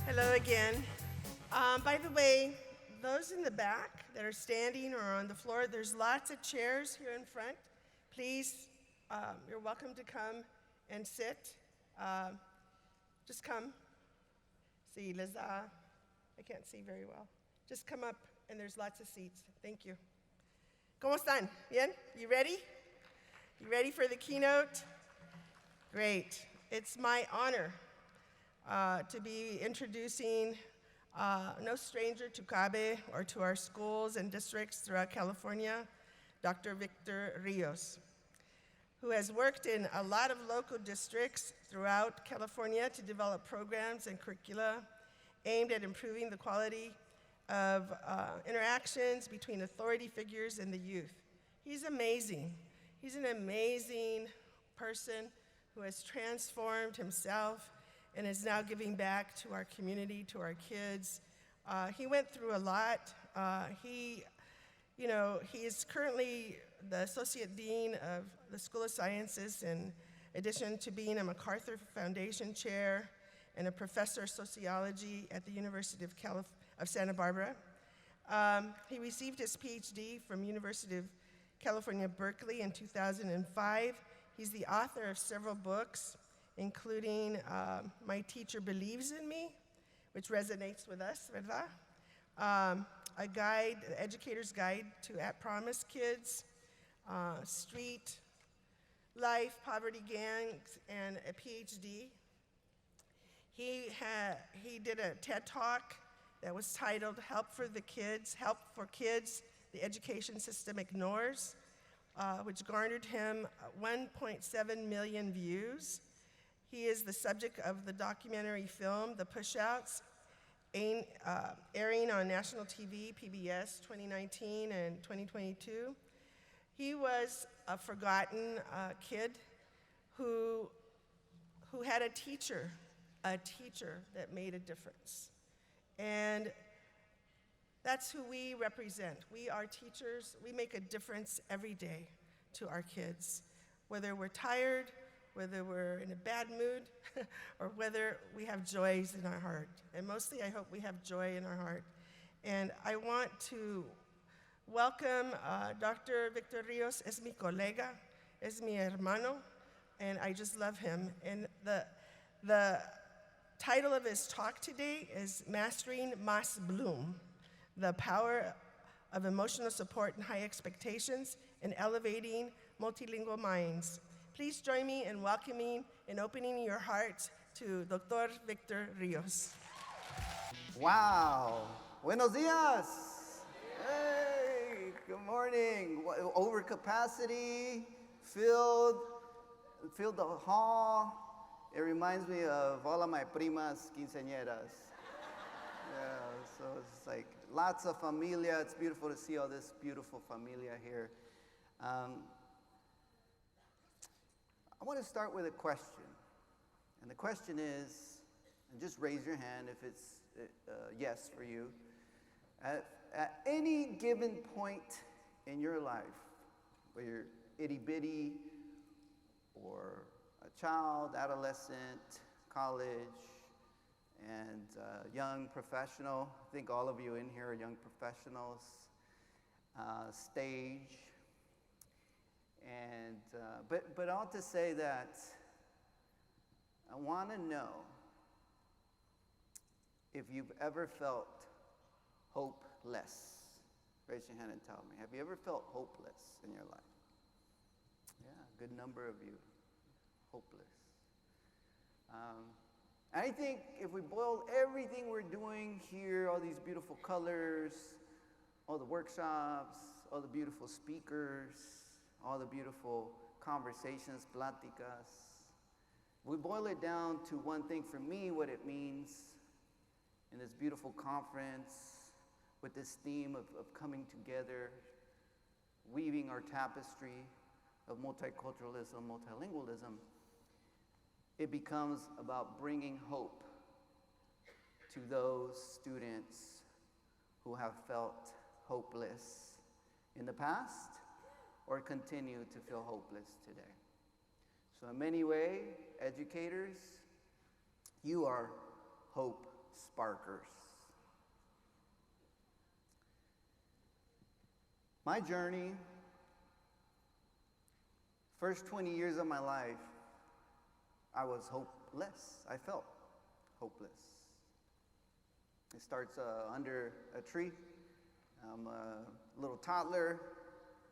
Hello again. By the way, those in the back that are standing or on the floor, there's lots of chairs here in front. Please, you're welcome to come and sit. Just come. See, I can't see very well. Just come up and there's lots of seats. Thank you. ¿Cómo están? Bien? You ready? You ready for the keynote? Great. It's my honor to be introducing no stranger to CABE or to our schools and districts throughout California, Dr. Victor Rios, who has worked in a lot of local districts throughout California to develop programs and curricula aimed at improving the quality of interactions between authority figures and the youth. He's amazing. He's an amazing person who has transformed himself and is now giving back to our community, to our kids. He went through a lot. He is currently the Associate Dean of the School of Sciences, in addition to being a MacArthur Foundation Chair and a Professor of Sociology at the University of Santa Barbara. He received his PhD from University of California, Berkeley in 2005. He's the author of several books, including My Teacher Believes in Me, which resonates with us, ¿verdad? A guide, the Educator's Guide to At-Promise Kids, Street Life, Poverty Gangs, and a PhD. He did a TED Talk that was titled Help for Kids the Education System Ignores, which garnered him 1.7 million views. He is the subject of the documentary film, The Pushouts, airing on national TV, PBS, 2019 and 2022. He was a forgotten kid who had a teacher that made a difference. And that's who we represent. We are teachers. We make a difference every day to our kids, whether we're tired, whether we're in a bad mood, or whether we have joys in our heart. And mostly, I hope we have joy in our heart. And I want to welcome Dr. Victor Rios. Es mi colega, es mi hermano, and I just love him. And the title of his talk today is Mastering Más Bloom, the Power of Emotional Support and High Expectations and Elevating Multilingual Minds. Please join me in welcoming and opening your hearts to Dr. Victor Rios. Wow. Buenos dias. Hey, good morning. Overcapacity, filled the hall. It reminds me of all of my primas quinceañeras. Yeah, so it's like lots of familia. It's beautiful to see all this beautiful familia here. I want to start with a question. And the question is, and just raise your hand if it's yes for you. At any given point in your life, whether you're itty-bitty or a child, adolescent, college, and young professional, I think all of you in here are young professionals, stage, and but I want to say that I want to know if you've ever felt hopeless. Raise your hand and tell me. Have you ever felt hopeless in your life? Yeah, a good number of you, hopeless. I think if we boil everything we're doing here, all these beautiful colors, all the workshops, all the beautiful speakers, all the beautiful conversations, pláticas, we boil it down to one thing for me, what it means in this beautiful conference with this theme of coming together, weaving our tapestry of multiculturalism, multilingualism. It becomes about bringing hope to those students who have felt hopeless in the past or continue to feel hopeless today. So in many ways, educators, you are hope sparkers. My journey, first 20 years of my life, I was hopeless. I felt hopeless. It starts under a tree. I'm a little toddler,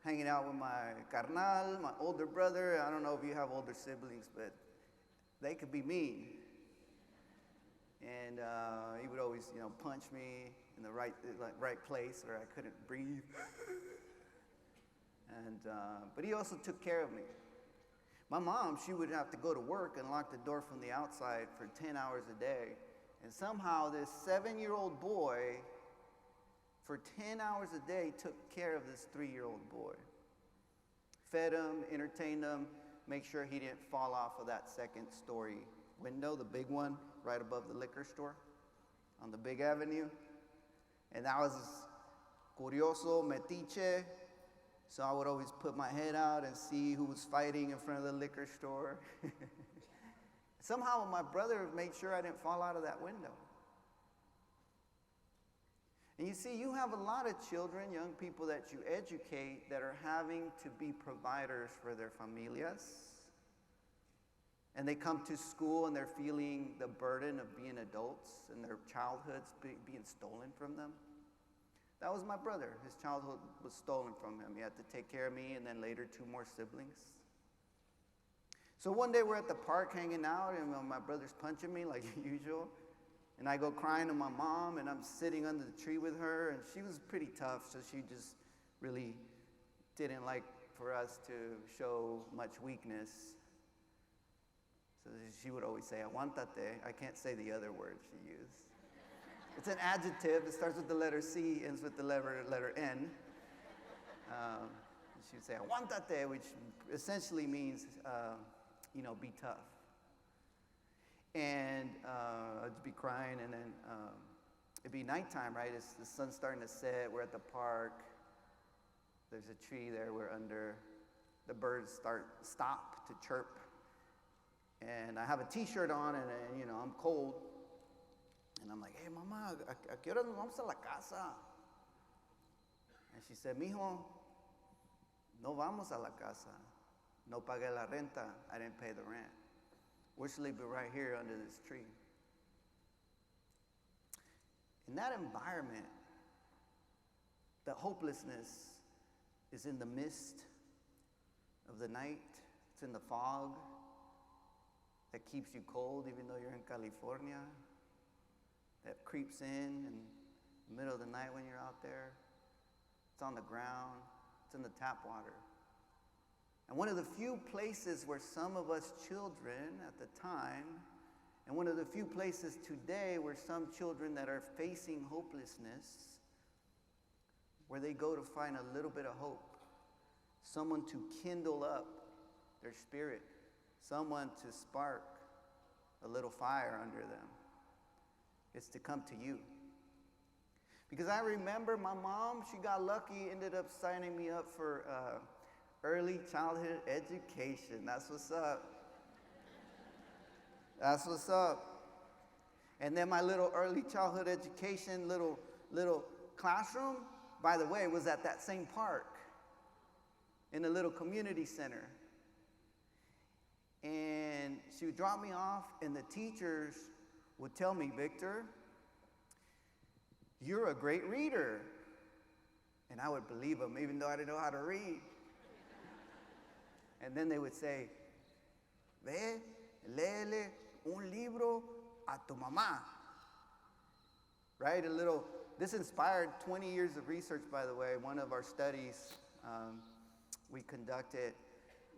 hanging out with my carnal, my older brother. I don't know if you have older siblings, but they could be mean. And he would always, punch me in the right place where I couldn't breathe. And but he also took care of me. My mom, she would have to go to work and lock the door from the outside for 10 hours a day. And somehow this 7-year-old boy, for 10 hours a day, took care of this 3-year-old boy. Fed him, entertained him, make sure he didn't fall off of that second story window, the big one, right above the liquor store on the big avenue. And that was curioso, metiche. So I would always put my head out and see who was fighting in front of the liquor store. Somehow my brother made sure I didn't fall out of that window. And you see, you have a lot of children, young people that you educate that are having to be providers for their familias. And they come to school and they're feeling the burden of being adults and their childhoods being stolen from them. That was my brother. His childhood was stolen from him. He had to take care of me and then later 2 more siblings. So one day we're at the park hanging out and my brother's punching me like usual. And I go crying to my mom and I'm sitting under the tree with her and she was pretty tough, so she just really didn't like for us to show much weakness. So she would always say, aguántate. I can't say the other word she used. It's an adjective. It starts with the letter C, ends with the letter N. She would say, aguántate, which essentially means, be tough. And I'd be crying, and then it'd be nighttime, right? The sun's starting to set. We're at the park. There's a tree there we're under. The birds stop to chirp. And I have a T-shirt on, and I'm cold. And I'm like, hey, Mama, ¿a qué hora nos vamos a la casa? And she said, mijo, no vamos a la casa. No pagué la renta. I didn't pay the rent. We're sleeping right here under this tree. In that environment, the hopelessness is in the mist of the night. It's in the fog that keeps you cold even though you're in California. That creeps in the middle of the night when you're out there. It's on the ground. It's in the tap water. And one of the few places where some of us children at the time, and one of the few places today where some children that are facing hopelessness, where they go to find a little bit of hope, someone to kindle up their spirit, someone to spark a little fire under them. It's to come to you. Because I remember my mom, she got lucky, ended up signing me up for early childhood education. That's what's up. That's what's up. And then my little early childhood education, little classroom, by the way, was at that same park in a little community center. And she would drop me off, and the teachers would tell me, Victor, you're a great reader. And I would believe them, even though I didn't know how to read. And then they would say, ve, léele un libro a tu mamá. Right? This inspired 20 years of research, by the way. One of our studies we conducted,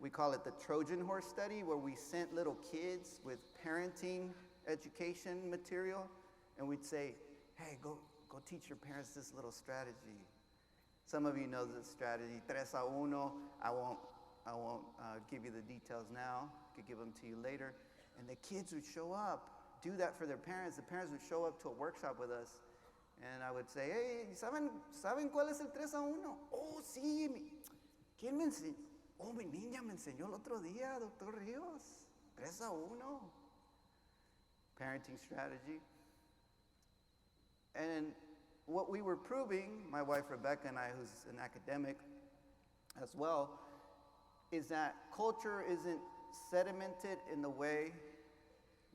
we call it the Trojan horse study, where we sent little kids with parenting education material, and we'd say, hey, go teach your parents this little strategy. Some of you know the strategy, 3-1. I won't give you the details now. I could give them to you later. And the kids would show up, do that for their parents. The parents would show up to a workshop with us, and I would say, hey, ¿saben cuál es el 3-1? Oh, sí, ¿quién me enseñó? Oh, mi niña me enseñó el otro día, Dr. Ríos. 3-1. Parenting strategy. And what we were proving, my wife Rebecca and I, who's an academic as well, is that culture isn't sedimented in the way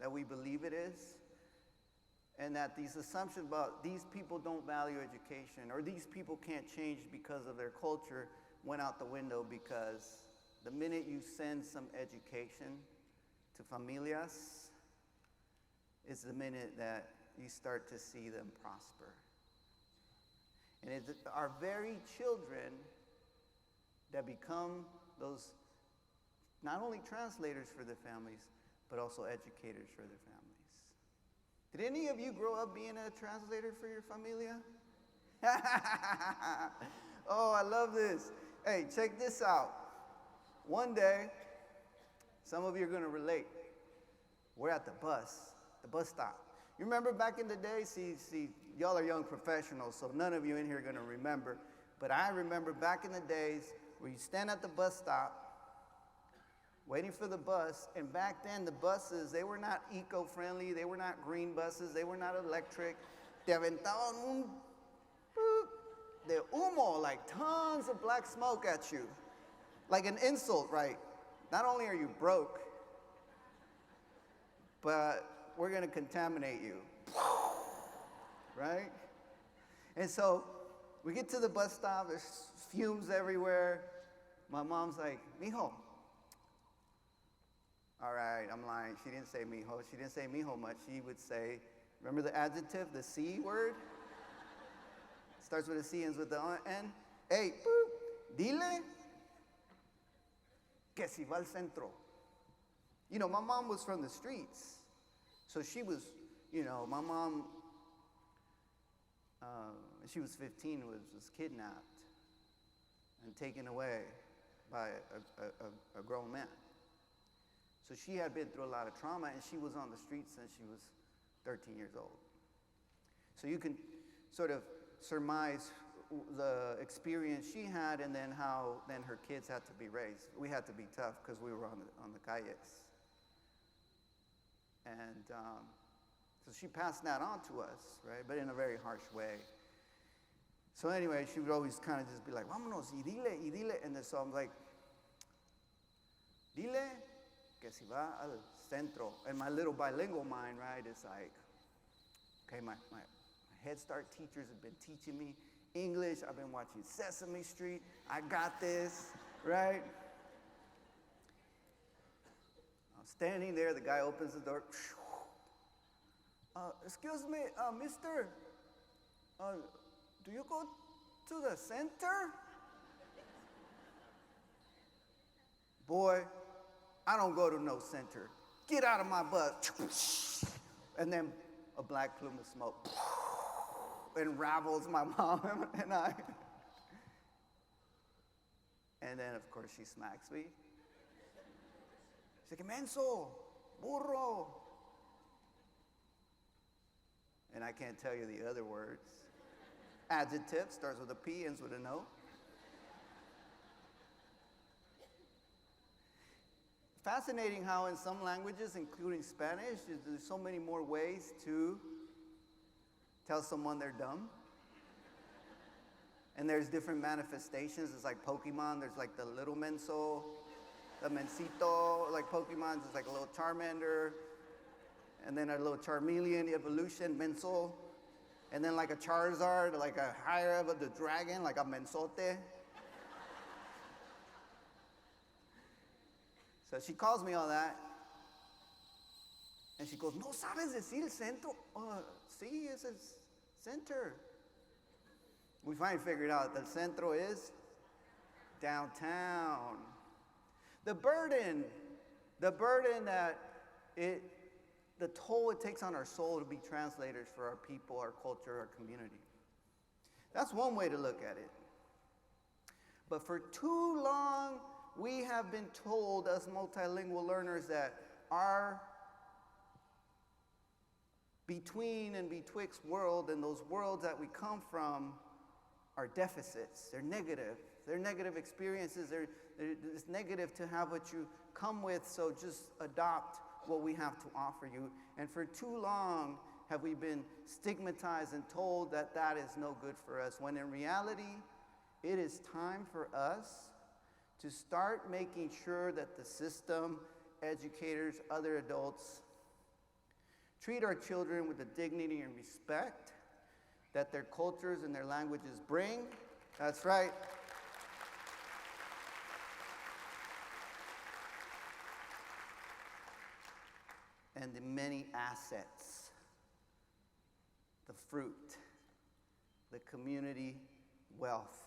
that we believe it is, and that these assumptions about these people don't value education or these people can't change because of their culture went out the window, because the minute you send some education to familias is the minute that you start to see them prosper. And it's our very children that become those not only translators for their families, but also educators for their families. Did any of you grow up being a translator for your familia? Oh, I love this. Hey, check this out. One day, some of you are going to relate. We're at the bus stop. You remember back in the day? See, y'all are young professionals, so none of you in here are going to remember. But I remember back in the days where you stand at the bus stop, waiting for the bus, and back then the buses, they were not eco-friendly, they were not green buses, they were not electric. Te aventaban un de humo, like tons of black smoke at you. Like an insult, right? Not only are you broke, but we're gonna contaminate you, right? And so we get to the bus stop, there's fumes everywhere. My mom's like, mijo. All right, I'm lying. She didn't say mijo. She didn't say mijo much. She would say, remember the adjective, the C word? Starts with a C, ends with the N. Hey, boop, dile que si va al centro. You know, my mom was from the streets. So she was, you know, my mom, she was 15, was kidnapped and taken away by a grown man. So she had been through a lot of trauma, and she was on the streets since she was 13 years old. So you can sort of surmise the experience she had, and then how then her kids had to be raised. We had to be tough because we were on the calles. And so she passed that on to us, right? But in a very harsh way. So anyway, she would always kind of just be like, vámonos, y dile. And then so I'm like, dile que si va al centro. And my little bilingual mind, right, is like, okay, my Head Start teachers have been teaching me English. I've been watching Sesame Street. I got this, right? I'm standing there. The guy opens the door. Excuse me, mister, do you go to the center? Boy, I don't go to no center. Get out of my bus. And then a black plume of smoke unravels my mom and I. And then, of course, she smacks me. She's like, menso, burro. And I can't tell you the other words. Adjective, starts with a P, ends with an O. Fascinating how in some languages, including Spanish, there's so many more ways to tell someone they're dumb. And there's different manifestations. It's like Pokemon. There's like the little menso, the mencito, like Pokemon. There's like a little Charmander. And then a little Charmeleon evolution, menso. And then like a Charizard, like a higher of the dragon, like a mensote. So she calls me all that. And she goes, no sabes decir el centro. Sí, es el center. We finally figured out that centro is downtown. The burden that the toll it takes on our soul to be translators for our people, our culture, our community. That's one way to look at it. But for too long, we have been told as multilingual learners that our between and betwixt world and those worlds that we come from are deficits. They're negative. They're negative experiences. It's negative to have what you come with, so just adopt what we have to offer you. And for too long have we been stigmatized and told that that is no good for us, when in reality, it is time for us to start making sure that the system, educators, other adults, treat our children with the dignity and respect that their cultures and their languages bring. That's right. And the many assets, the fruit, the community wealth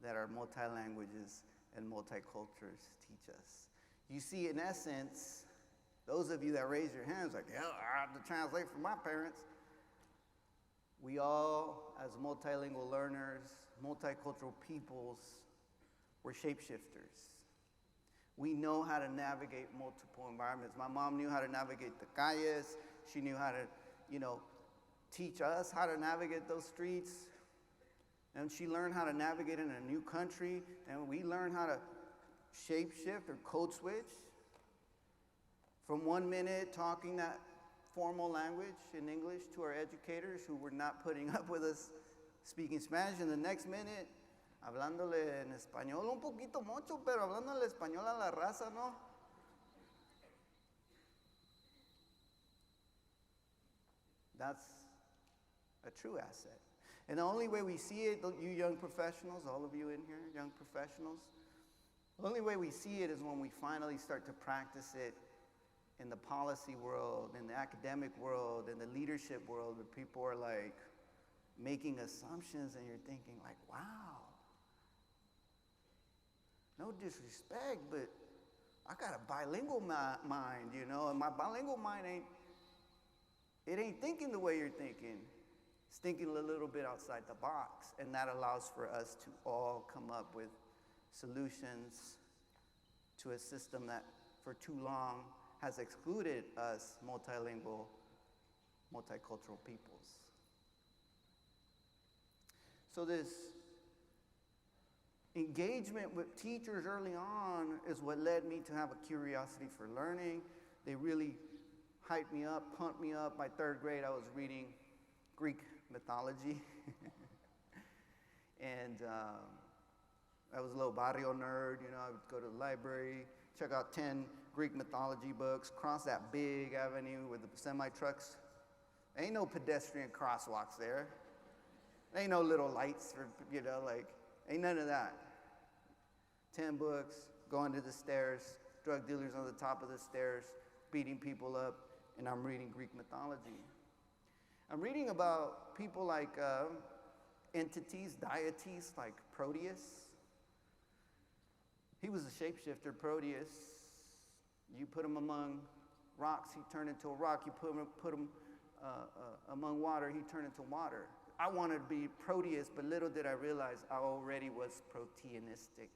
that our multi-languages and multicultures teach us. You see, in essence, those of you that raise your hands like, yeah, I have to translate for my parents. We all, as multilingual learners, multicultural peoples, we're shapeshifters. We know how to navigate multiple environments. My mom knew how to navigate the calles. She knew how to, teach us how to navigate those streets. And she learned how to navigate in a new country. And we learned how to shapeshift or code switch from 1 minute talking that formal language in English to our educators who were not putting up with us speaking Spanish. And the next minute, hablándole en español un poquito mucho, pero hablándole español a la raza, ¿no? That's a true asset. And the only way we see it, you young professionals, all of you in here, young professionals, the only way we see it is when we finally start to practice it in the policy world, in the academic world, in the leadership world, where people are like making assumptions and you're thinking like, wow, no disrespect, but I got a bilingual mind, and my bilingual mind ain't thinking the way you're thinking. It's thinking a little bit outside the box, and that allows for us to all come up with solutions to a system that for too long has excluded us multilingual, multicultural peoples. So this engagement with teachers early on is what led me to have a curiosity for learning. They really hyped me up, pumped me up. By third grade, I was reading Greek mythology. And I was a little barrio nerd, I would go to the library, check out 10 Greek mythology books, cross that big avenue with the semi-trucks. Ain't no pedestrian crosswalks there. Ain't no little lights for, ain't none of that. 10 books, going to the stairs, drug dealers on the top of the stairs, beating people up, and I'm reading Greek mythology. I'm reading about people like entities, deities like Proteus. He was a shapeshifter, Proteus. You put him among rocks, he turned into a rock. You put him among water, he turned into water. I wanted to be Proteus, but little did I realize I already was proteinistic.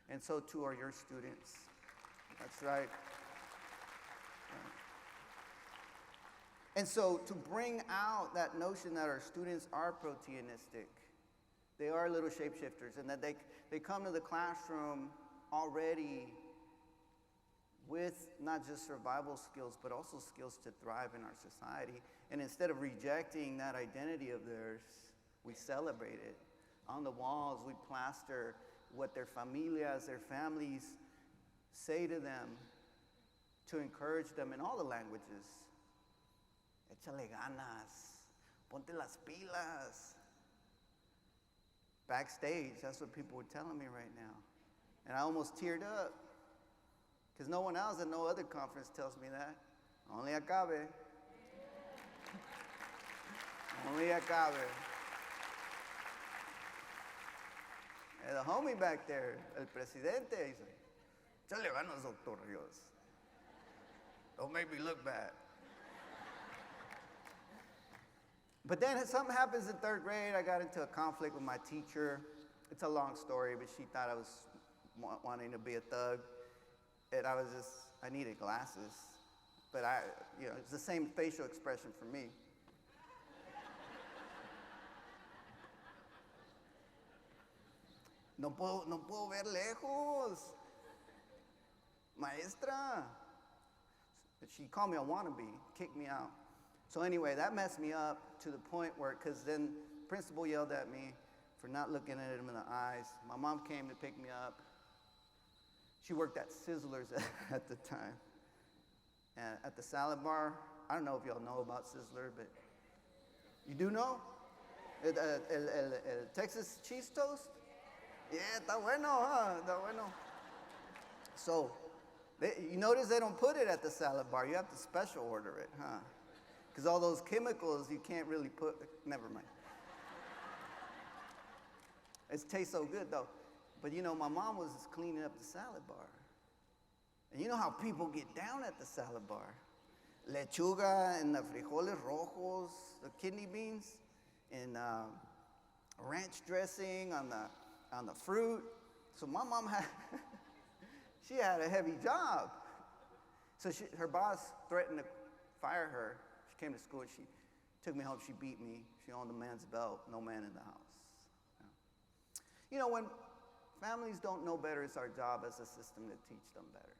And so too are your students. That's right. And so to bring out that notion that our students are proteinistic, they are little shapeshifters, and that they come to the classroom already with not just survival skills, but also skills to thrive in our society. And instead of rejecting that identity of theirs, we celebrate it. On the walls, we plaster what their familias, their families say to them to encourage them in all the languages. Échale ganas, ponte las pilas. Backstage, that's what people were telling me right now. And I almost teared up, because no one else at no other conference tells me that. Only at CABE. Only at CABE. And the homie back there, el presidente, he said, échale ganas, Dr. Rios. Don't make me look bad. But then something happens in third grade. I got into a conflict with my teacher. It's a long story, but she thought I was wanting to be a thug. And I needed glasses. But it's the same facial expression for me. No puedo ver lejos. Maestra. She called me a wannabe, kicked me out. So anyway, that messed me up to the point where, because then principal yelled at me for not looking at him in the eyes. My mom came to pick me up. She worked at Sizzlers at the time. And at the salad bar, I don't know if y'all know about Sizzler, but you do know? El Texas cheese toast? Yeah, está bueno, huh? Está bueno. So, you notice they don't put it at the salad bar. You have to special order it, huh? Because all those chemicals you can't really put, never mind. It tastes so good though. But you know, my mom was cleaning up the salad bar. And you know how people get down at the salad bar? Lechuga and the frijoles rojos, the kidney beans, and ranch dressing on the fruit. So my mom had, she had a heavy job. So her boss threatened to fire her. She came to school and she took me home. She beat me. She owned a man's belt, no man in the house. You know, when families don't know better, it's our job as a system to teach them better.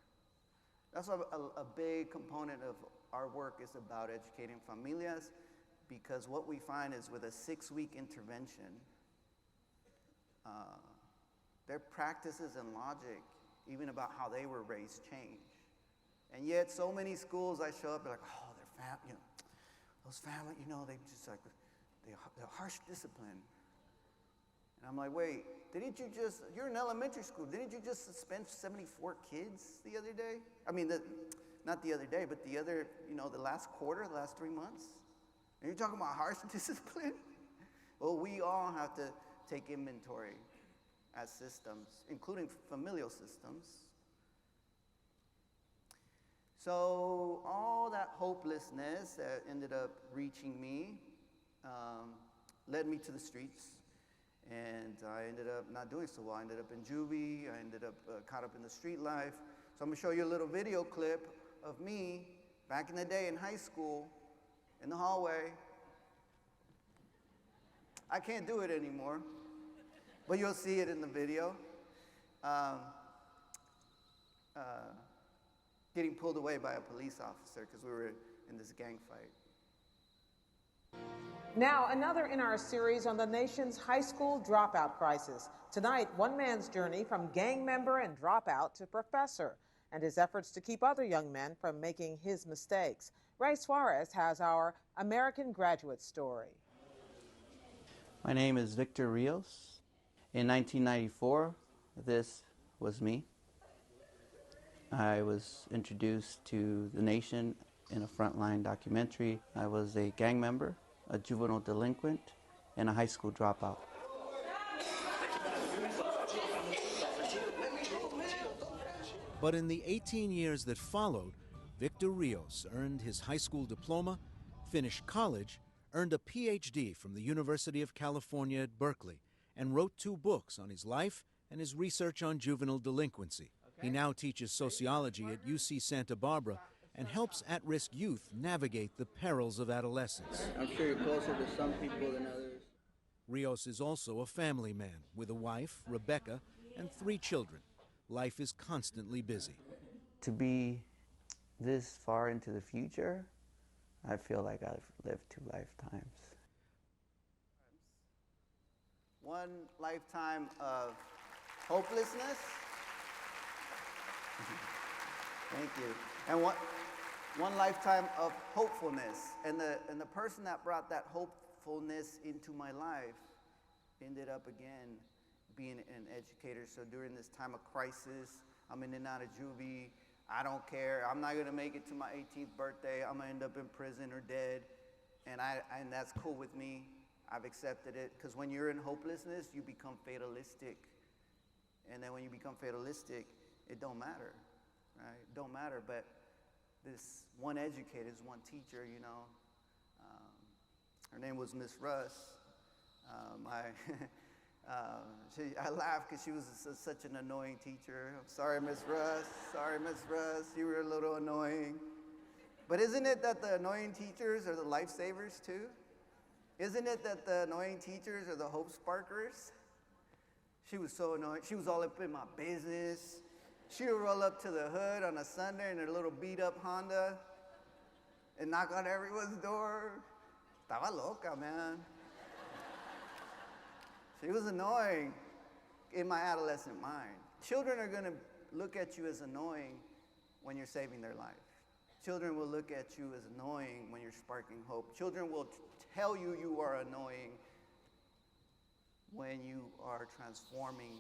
That's why a big component of our work is about educating familias, because what we find is with a 6-week intervention, their practices and logic, even about how they were raised, change. And yet, so many schools I show up, they're like, oh, those families, they just like, they're harsh discipline. And I'm like, wait, you're in elementary school, didn't you just suspend 74 kids the other day? I mean, not the other day, but the last quarter, the last 3 months? And you're talking about harsh discipline? Well, we all have to take inventory as systems, including familial systems. So all that hopelessness that ended up reaching me led me to the streets. And I ended up not doing so well. I ended up in juvie. I ended up caught up in the street life. So I'm going to show you a little video clip of me back in the day in high school in the hallway. I can't do it anymore, but you'll see it in the video. Getting pulled away by a police officer because we were in this gang fight. Now, another in our series on the nation's high school dropout crisis. Tonight, one man's journey from gang member and dropout to professor, and his efforts to keep other young men from making his mistakes. Ray Suarez has our American graduate story. My name is Victor Rios. In 1994, this was me. I was introduced to the nation in a Frontline documentary. I was a gang member, a juvenile delinquent, and a high school dropout. But in the 18 years that followed, Victor Rios earned his high school diploma, finished college, earned a PhD from the University of California at Berkeley, and wrote 2 books on his life and his research on juvenile delinquency. He now teaches sociology at UC Santa Barbara and helps at-risk youth navigate the perils of adolescence. I'm sure you're closer to some people than others. Rios is also a family man with a wife, Rebecca, and 3 children. Life is constantly busy. To be this far into the future, I feel like I've lived 2 lifetimes. One lifetime of hopelessness. Thank you. And one lifetime of hopefulness. And the person that brought that hopefulness into my life ended up again being an educator. So during this time of crisis, I'm in and out of juvie. I don't care. I'm not going to make it to my 18th birthday. I'm going to end up in prison or dead. And that's cool with me. I've accepted it. Because when you're in hopelessness, you become fatalistic. And then when you become fatalistic, it don't matter, right? It don't matter. But this one educator, this one teacher, her name was Miss Russ. I laughed because she was such an annoying teacher. I'm sorry, Miss Russ. Sorry, Miss Russ. You were a little annoying. But isn't it that the annoying teachers are the lifesavers too? Isn't it that the annoying teachers are the hope sparkers? She was so annoying. She was all up in my business. She would roll up to the hood on a Sunday in her little beat-up Honda. and knock on everyone's door. Estaba loca, man. She was annoying in my adolescent mind. Children are going to look at you as annoying when you're saving their life. Children will look at you as annoying when you're sparking hope. Children will tell you you are annoying when you are transforming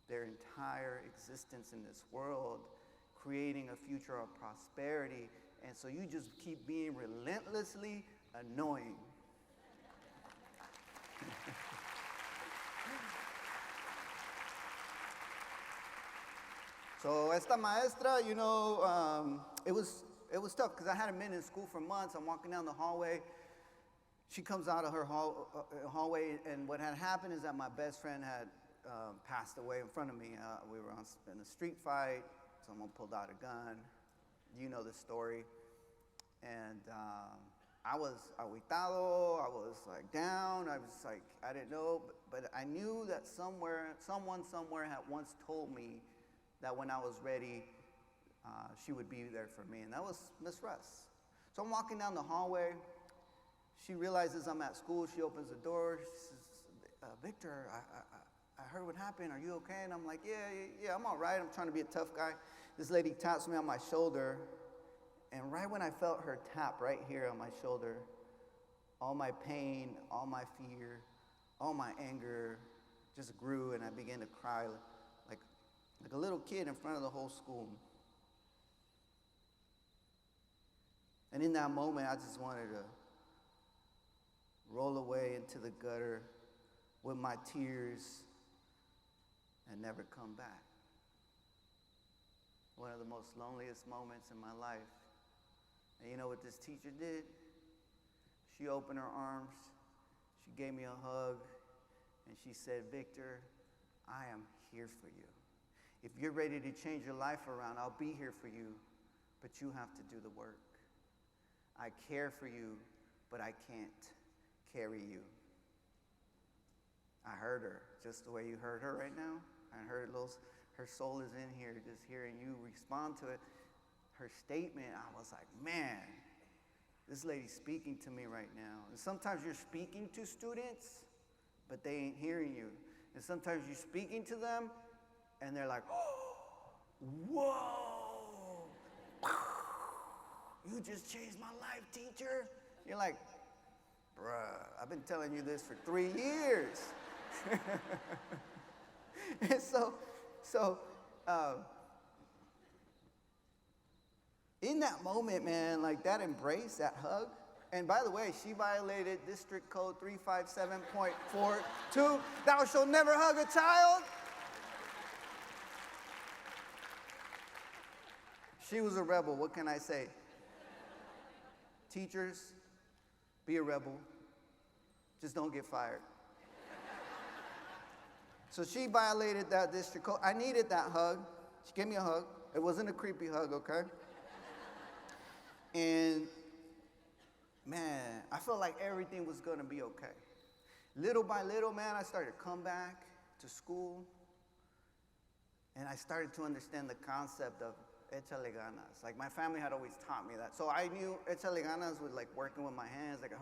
their entire existence in this world, creating a future of prosperity. And so you just keep being relentlessly annoying. So esta maestra, you know, it was tough because I hadn't been in school for months. I'm walking down the hallway. She comes out of her hallway, and what had happened is that my best friend had passed away in front of me. We were in a street fight. Someone pulled out a gun. You know the story. And I was aguitado. I was like down. I was like, I didn't know, but I knew that someone somewhere had once told me that when I was ready, she would be there for me, and that was Miss Russ. So I'm walking down the hallway. She realizes I'm at school. She opens the door. She says, Victor, I heard what happened. Are you okay? And I'm like, yeah, I'm all right. I'm trying to be a tough guy. This lady taps me on my shoulder, and right when I felt her tap right here on my shoulder, all my pain, all my fear, all my anger just grew, and I began to cry like a little kid in front of the whole school. And in that moment, I just wanted to roll away into the gutter with my tears and never come back. One of the most loneliest moments in my life. And you know what this teacher did? She opened her arms, she gave me a hug, and she said, Victor, I am here for you. If you're ready to change your life around, I'll be here for you, but you have to do the work. I care for you, but I can't carry you. I heard her, just the way you heard her right now. I heard her soul is in here, just hearing you respond to it. Her statement, I was like, man, this lady's speaking to me right now. And sometimes you're speaking to students, but they ain't hearing you. And sometimes you're speaking to them, and they're like, oh, whoa, you just changed my life, teacher. You're like, bruh, I've been telling you this for 3 years. And so in that moment, man, like that embrace, that hug, and by the way, she violated District Code 357.42, thou shalt never hug a child. She was a rebel, what can I say? Teachers, be a rebel. Just don't get fired. So she violated that district code. I needed that hug. She gave me a hug. It wasn't a creepy hug, okay? And man, I felt like everything was gonna be okay. Little by little, man, I started to come back to school, and I started to understand the concept of échale ganas. Like my family had always taught me that. So I knew échale ganas was like working with my hands. Like I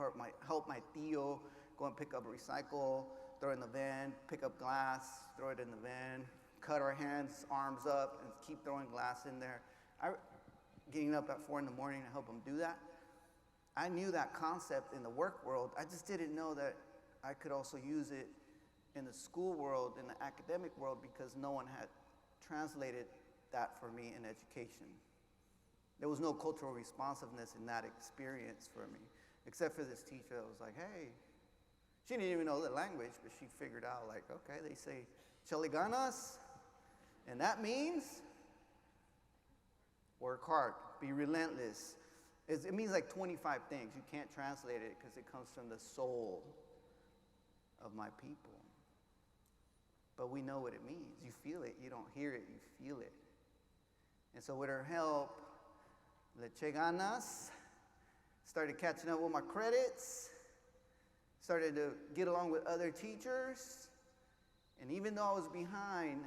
help my tío go and pick up a recycle, throw it in the van, pick up glass, throw it in the van, cut our hands, arms up, and keep throwing glass in there. Getting up at 4 in the morning to help them do that. I knew that concept in the work world. I just didn't know that I could also use it in the school world, in the academic world, because no one had translated that for me in education. There was no cultural responsiveness in that experience for me, except for this teacher that was like, hey, she didn't even know the language, but she figured out, like, okay, they say échale ganas, and that means work hard, be relentless. It means like 25 things. You can't translate it because it comes from the soul of my people. But we know what it means. You feel it. You don't hear it. You feel it. And so with her help, le eché ganas, started catching up with my credits, started to get along with other teachers. And even though I was behind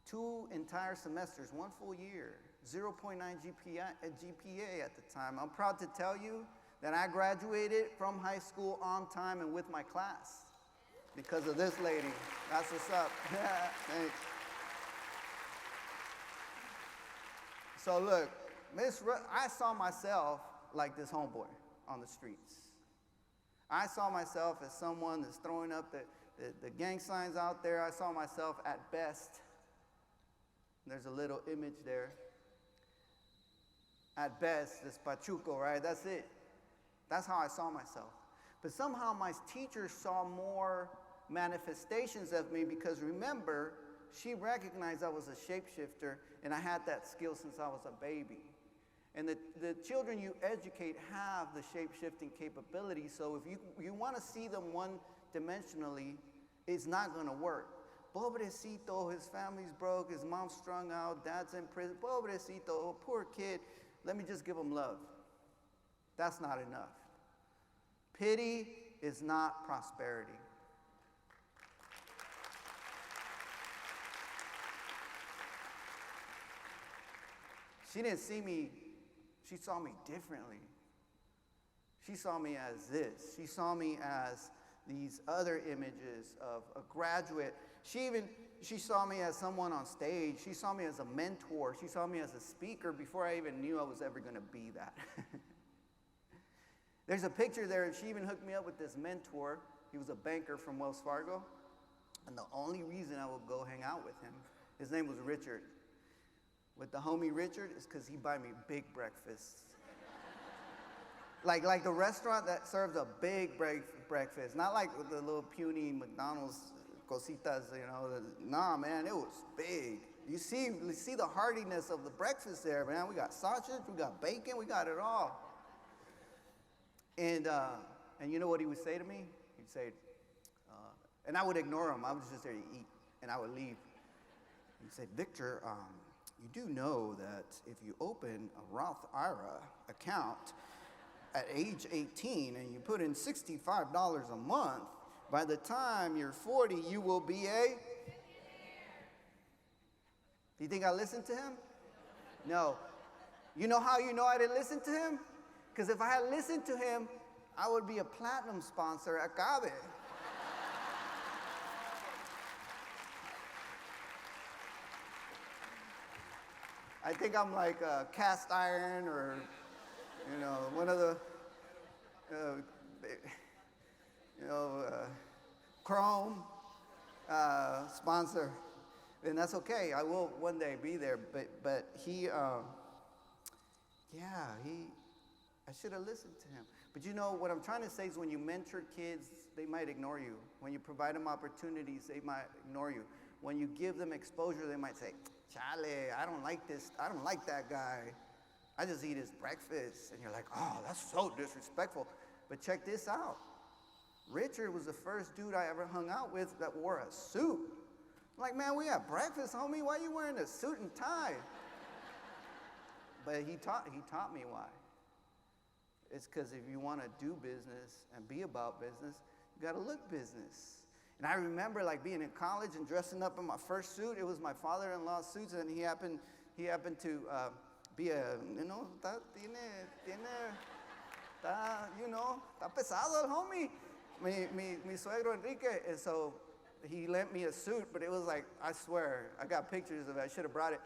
2 entire semesters, 1 full year, 0.9 GPA at the time. I'm proud to tell you that I graduated from high school on time and with my class because of this lady. That's what's up. Thanks. So look, I saw myself like this homeboy on the streets. I saw myself as someone that's throwing up the gang signs out there. I saw myself at best. There's a little image there. At best, this Pachuco, right? That's it. That's how I saw myself. But somehow my teacher saw more manifestations of me because remember, she recognized I was a shapeshifter and I had that skill since I was a baby. And the children you educate have the shape-shifting capability, so if you want to see them one-dimensionally, it's not going to work. Pobrecito, his family's broke, his mom's strung out, dad's in prison. Pobrecito, poor kid. Let me just give him love. That's not enough. Pity is not prosperity. She didn't see me, she saw me differently. She saw me as this. She saw me as these other images of a graduate. She saw me as someone on stage. She saw me as a mentor. She saw me as a speaker before I even knew I was ever going to be that. There's a picture there. She even hooked me up with this mentor. He was a banker from Wells Fargo. And the only reason I would go hang out with him, his name was Richard. With the homie Richard is because he buy me big breakfasts. like the restaurant that serves a big breakfast. Not like the little puny McDonald's cositas, you know. Nah, man, it was big. You see the heartiness of the breakfast there, man. We got sausage, we got bacon, we got it all. And you know what he would say to me? He'd say, and I would ignore him. I was just there to eat, and I would leave. He'd say, Victor, you do know that if you open a Roth IRA account at age 18 and you put in $65 a month, by the time you're 40, you will be a... Do you think I listened to him? No. You know how you know I didn't listen to him? Because if I had listened to him, I would be a platinum sponsor at CABE. I think I'm like cast iron or, you know, one of the, chrome sponsor. And that's okay. I will one day be there. But he, I should have listened to him. But you know, what I'm trying to say is when you mentor kids, they might ignore you. When you provide them opportunities, they might ignore you. When you give them exposure, they might say, Chale, I don't like this. I don't like that guy. I just eat his breakfast. And you're like, oh, that's so disrespectful. But check this out. Richard was the first dude I ever hung out with that wore a suit. I'm like, man, we had breakfast, homie. Why are you wearing a suit and tie? But he taught me why. It's because if you want to do business and be about business, you got to look business. And I remember like being in college and dressing up in my first suit. It was my father-in-law's suit, and he happened to be a, you know, está pesado el homie. Mi suegro Enrique. And so he lent me a suit, but it was like, I swear, I got pictures of it. I should have brought it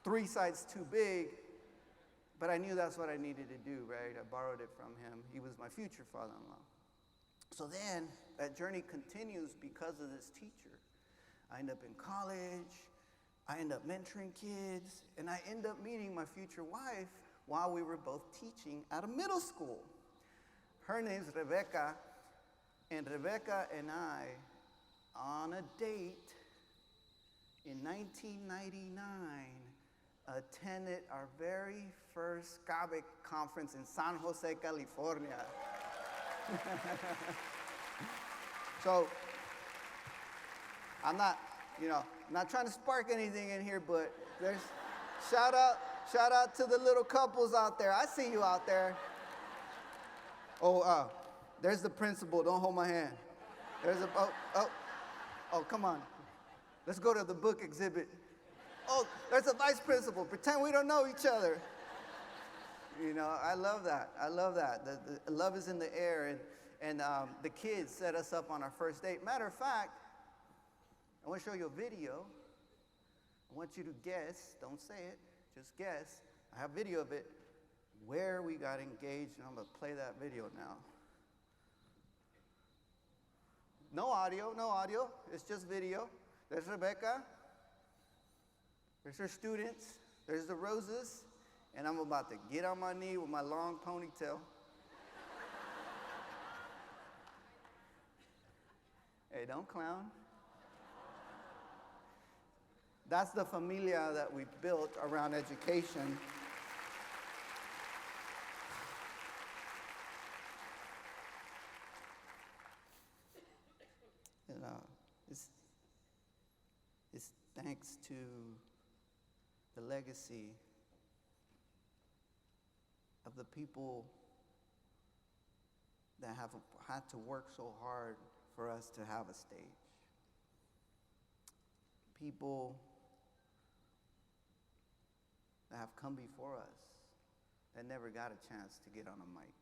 3 sizes too big. But I knew that's what I needed to do, right? I borrowed it from him. He was my future father-in-law. So then, that journey continues because of this teacher. I end up in college, I end up mentoring kids, and I end up meeting my future wife while we were both teaching at a middle school. Her name's Rebecca, and Rebecca and I, on a date in 1999, attended our very first CABE conference in San Jose, California. So, I'm not trying to spark anything in here, but there's shout out to the little couples out there. I see you out there. Oh, there's the principal. Don't hold my hand. There's come on. Let's go to the book exhibit. Oh, there's a vice principal. Pretend we don't know each other. You know, I love that. I love that. The love is in the air. And the kids set us up on our first date. Matter of fact, I want to show you a video. I want you to guess. Don't say it. Just guess. I have video of it. Where we got engaged. And I'm going to play that video now. No audio. No audio. It's just video. There's Rebecca. There's her students. There's the roses. And I'm about to get on my knee with my long ponytail. Hey, don't clown. That's the familia that we built around education. You know, it's thanks to the legacy of the people that have had to work so hard for us to have a stage. People that have come before us that never got a chance to get on a mic.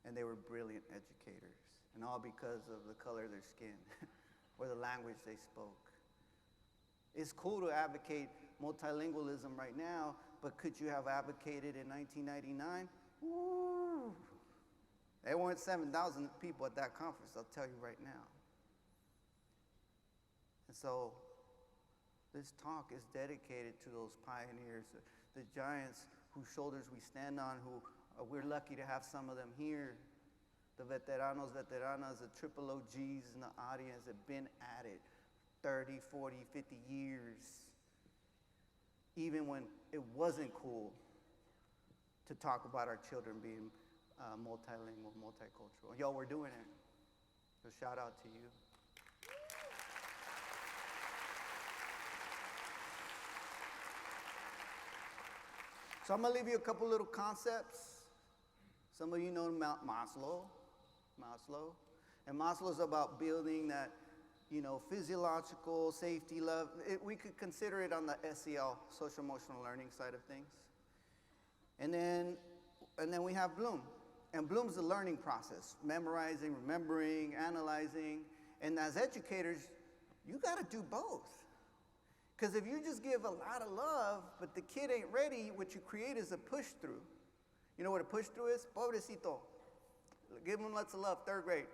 And they were brilliant educators. And all because of the color of their skin or the language they spoke. It's cool to advocate multilingualism right now, but could you have advocated in 1999? Woo! There weren't 7,000 people at that conference, I'll tell you right now. And so this talk is dedicated to those pioneers, the giants whose shoulders we stand on, who we're lucky to have some of them here. The veteranos, veteranas, the triple OGs in the audience have been at it 30, 40, 50 years. Even when it wasn't cool to talk about our children being multilingual, multicultural. Yo, we're doing it. So shout out to you. So I'm gonna leave you a couple little concepts. Some of you know Maslow. And Maslow is about building that, you know, physiological safety, love. We could consider it on the SEL, social emotional learning side of things. And then we have Bloom. And Bloom's the learning process, memorizing, remembering, analyzing. And as educators, you got to do both. Because if you just give a lot of love, but the kid ain't ready, what you create is a push-through. You know what a push-through is? Pobrecito. Give him lots of love, 3rd grade.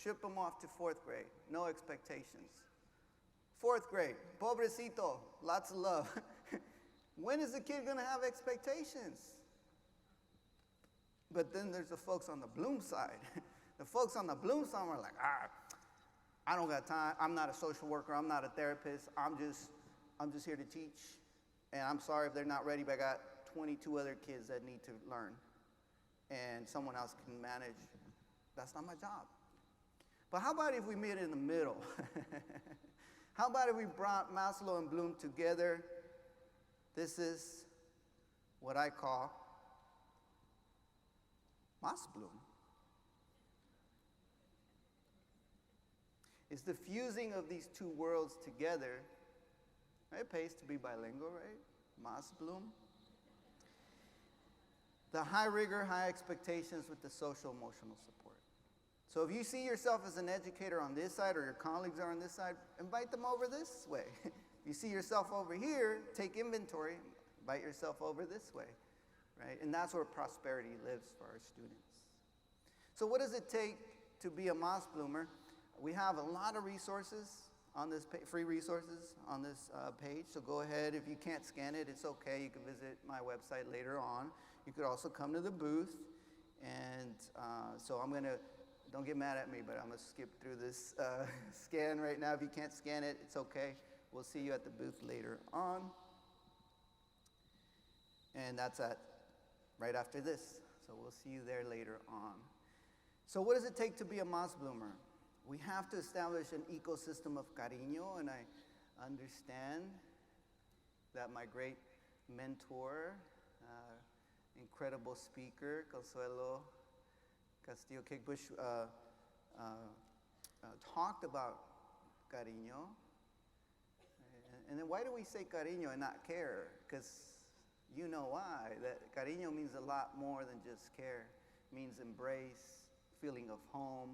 Ship him off to 4th grade. No expectations. 4th grade. Pobrecito. Lots of love. When is the kid going to have expectations? But then there's the folks on the Bloom side. The folks on the Bloom side are like, I don't got time. I'm not a social worker. I'm not a therapist. I'm just here to teach. And I'm sorry if they're not ready, but I got 22 other kids that need to learn. And someone else can manage. That's not my job. But how about if we meet in the middle? How about if we brought Maslow and Bloom together? This is what I call Mas Bloom. It's the fusing of these two worlds together. It pays to be bilingual, right? Mas Bloom. The high rigor, high expectations with the social emotional support. So if you see yourself as an educator on this side or your colleagues are on this side, invite them over this way. You see yourself over here, take inventory, invite yourself over this way, right? And that's where prosperity lives for our students. So what does it take to be a Mas Bloomer? We have a lot of resources on this, free resources on this page. So go ahead, if you can't scan it, it's okay. You can visit my website later on. You could also come to the booth. And so I'm gonna, don't get mad at me, but I'm gonna skip through this scan right now. If you can't scan it, it's okay. We'll see you at the booth later on. And that's right after this. So we'll see you there later on. So what does it take to be a Mas Bloomer? We have to establish an ecosystem of cariño, and I understand that my great mentor, incredible speaker, Consuelo Castillo-Cakebush, talked about cariño And then why do we say cariño and not care? Because you know why. That cariño means a lot more than just care. It means embrace, feeling of home,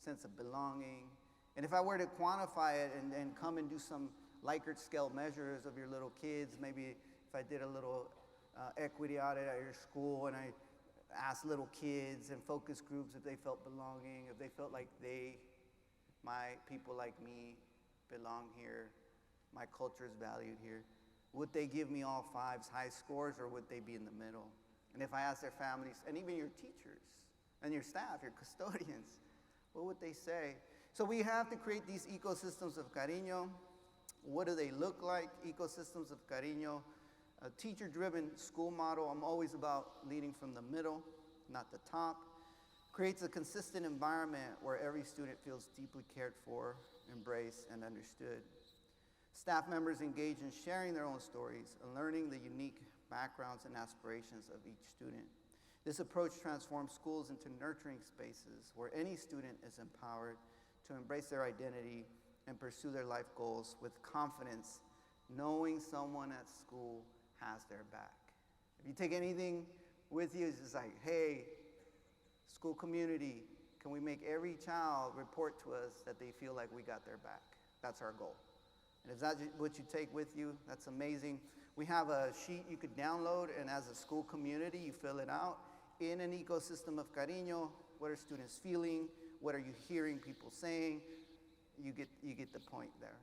sense of belonging. And if I were to quantify it and come and do some Likert scale measures of your little kids, maybe if I did a little equity audit at your school and I asked little kids and focus groups if they felt belonging, if they felt like my people like me belong here, my culture is valued here, would they give me all fives, high scores, or would they be in the middle? And if I asked their families, and even your teachers and your staff, your custodians, what would they say? So we have to create these ecosystems of cariño. What do they look like? Ecosystems of cariño. A teacher-driven school model, I'm always about leading from the middle, not the top. Creates a consistent environment where every student feels deeply cared for, embraced, and understood. Staff members engage in sharing their own stories and learning the unique backgrounds and aspirations of each student. This approach transforms schools into nurturing spaces where any student is empowered to embrace their identity and pursue their life goals with confidence, knowing someone at school has their back. If you take anything with you, it's just like, hey, school community, can we make every child report to us that they feel like we got their back? That's our goal. And if that's what you take with you, that's amazing. We have a sheet you could download, and as a school community, you fill it out. In an ecosystem of cariño, what are students feeling? What are you hearing people saying? You get the point there.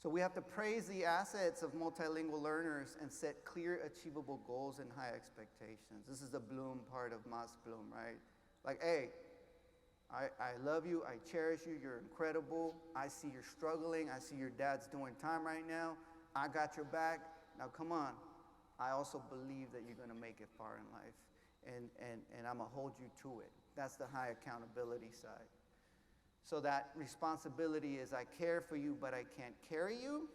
So we have to praise the assets of multilingual learners and set clear, achievable goals and high expectations. This is the Bloom part of Mas Bloom, right? Like, hey, I love you, I cherish you, you're incredible. I see you're struggling, I see your dad's doing time right now. I got your back. Now come on. I also believe that you're gonna make it far in life. And I'm gonna hold you to it. That's the high accountability side. So that responsibility is I care for you, but I can't carry you.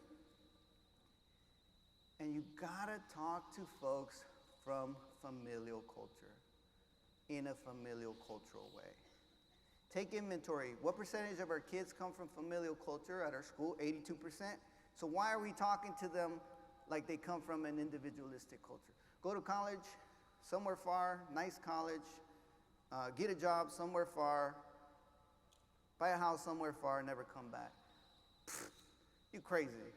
And you gotta talk to folks from familial culture in a familial cultural way. Take inventory. What percentage of our kids come from familial culture at our school? 82%. So why are we talking to them like they come from an individualistic culture? Go to college, somewhere far, nice college, get a job somewhere far, buy a house somewhere far, never come back. Pfft, you crazy.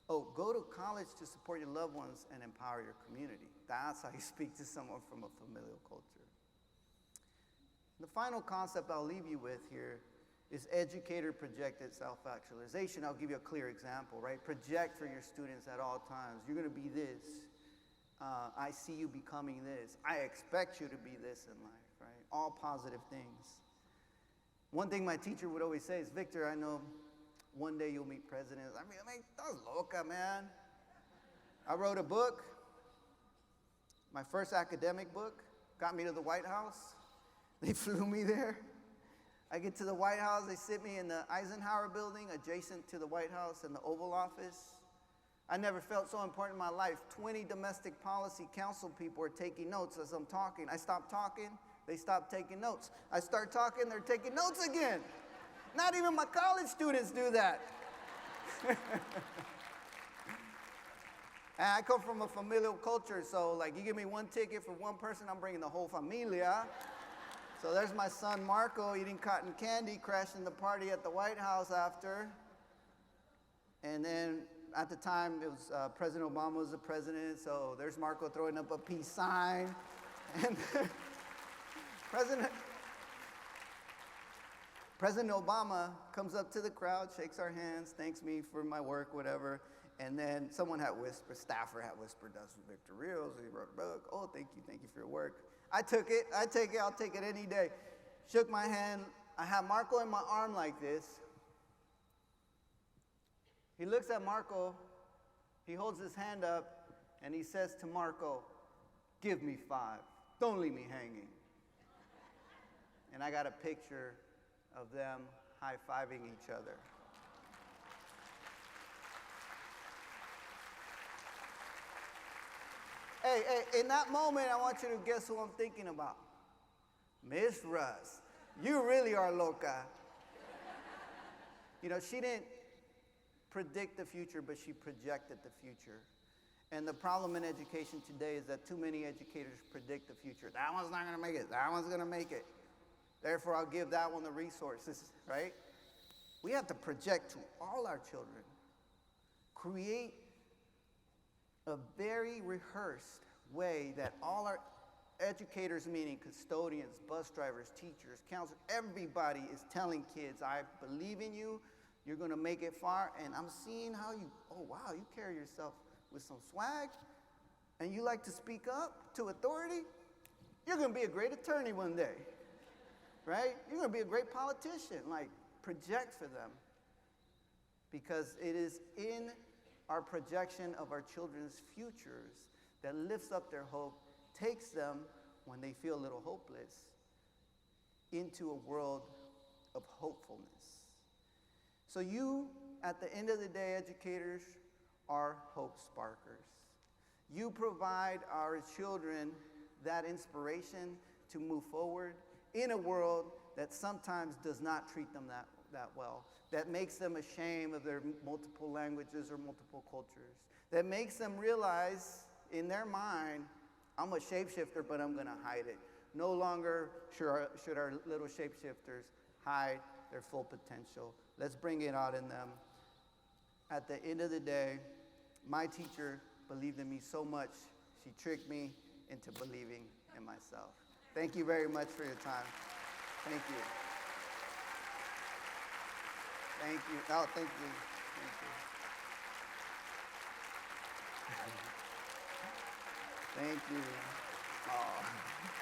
Oh, go to college to support your loved ones and empower your community. That's how you speak to someone from a familial culture. The final concept I'll leave you with here is educator-projected self-actualization. I'll give you a clear example, right? Project for your students at all times. You're gonna be this. I see you becoming this. I expect you to be this in life, right? All positive things. One thing my teacher would always say is, Victor, I know one day you'll meet presidents. I mean, that's loca, man. I wrote a book. My first academic book got me to the White House. They flew me there. I get to the White House. They sit me in the Eisenhower building adjacent to the White House and the Oval Office. I never felt so important in my life. 20 domestic policy council people are taking notes as I'm talking. I stop talking. They stop taking notes. I start talking. They're taking notes again. Not even my college students do that. And I come from a familial culture, so like you give me one ticket for one person, I'm bringing the whole familia. So there's my son Marco eating cotton candy, crashing the party at the White House after. And then at the time, it was President Obama was the president, so there's Marco throwing up a peace sign. And President Obama comes up to the crowd, shakes our hands, thanks me for my work, whatever. And then someone had whispered, staffer had whispered, that's Victor Rios, he wrote a book. Oh, thank you for your work. I took it, I'll take it any day. Shook my hand, I had Marco in my arm like this. He looks at Marco, he holds his hand up, and he says to Marco, give me 5, don't leave me hanging. And I got a picture of them high-fiving each other. Hey, in that moment, I want you to guess who I'm thinking about. Miss Russ, you really are loca. You know, she didn't predict the future, but she projected the future. And the problem in education today is that too many educators predict the future. That one's not gonna make it, that one's gonna make it. Therefore, I'll give that one the resources, right? We have to project to all our children. Create a very rehearsed way that all our educators, meaning custodians, bus drivers, teachers, counselors, everybody is telling kids, I believe in you, you're gonna make it far, and I'm seeing how you, oh wow, you carry yourself with some swag, and you like to speak up to authority, you're gonna be a great attorney one day, right? You're gonna be a great politician, like project for them. Because it is in our projection of our children's futures that lifts up their hope, takes them, when they feel a little hopeless, into a world of hopefulness. So you, at the end of the day, educators, are hope sparkers. You provide our children that inspiration to move forward in a world that sometimes does not treat them that well, that makes them ashamed of their multiple languages or multiple cultures, that makes them realize in their mind, I'm a shapeshifter, but I'm gonna hide it. No longer should our little shapeshifters hide their full potential. Let's bring it out in them. At the end of the day, my teacher believed in me so much, she tricked me into believing in myself. Thank you very much for your time. Thank you. Thank you. Oh, thank you. Thank you. Thank you. Oh.